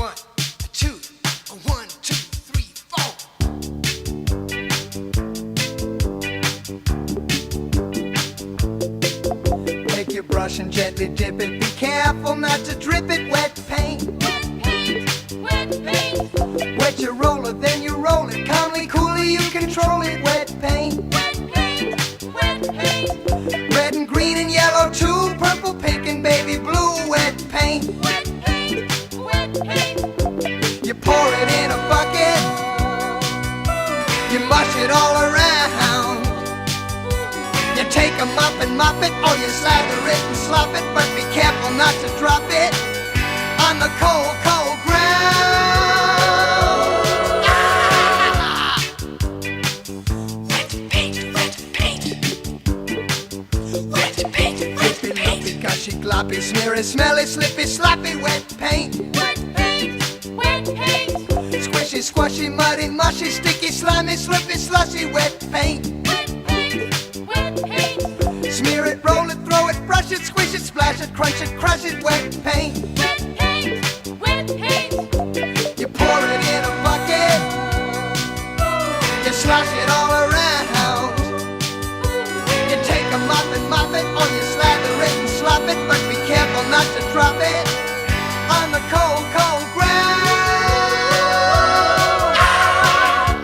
One, two, one, two, three, four. Take your brush and gently dip it. Be careful not to drip it. Wet paint. Wet paint, wet paint. Wet your roller, then you roll it. Calmly, coolly, you control it. Wet paint. Wet paint, wet paint. Red and green and yellow too. Purple, pink and baby blue. Wet paint. Wet paint, wet paint. You pour it in a bucket. You mush it all around. You take a mop and mop it, or you slather it and slop it, but be careful not to drop it on the cold, cold ground. Ah! Wet paint, wet paint. Wet paint, wet paint. Gushy, gloppy, smeary, smelly, slippy, sloppy, wet paint. Wet paint, wet paint. Squishy, squashy, muddy, mushy, sticky, slimy, slippery, slushy, wet paint. Wet paint, wet paint. Smear it, roll it, throw it, brush it, squish it, splash it, crunch it, crush it, wet paint. Wet paint, wet paint. You pour it in a bucket. You slosh it all around. You take a mop and mop it, or you slather it and slop it, but be careful not to drop it on the cold, cold ground. Ah!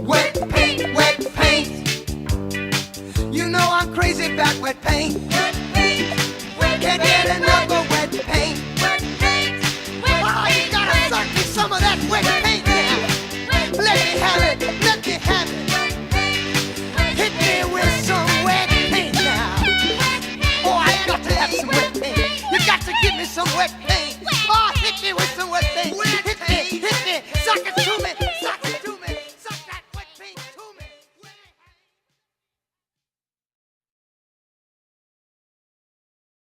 Wet paint, wet paint. You know I'm crazy about wet paint. Wet paint, wet Can't paint. get enough of wet paint. Wet paint, wet Oh, you paint. gotta suck me some of that wet paint now. Let me have it, let me have it. Hit me with some wet paint now. Oh, I got to have some wet paint. You got to give me some wet paint. Oh, hit me with some wet paint.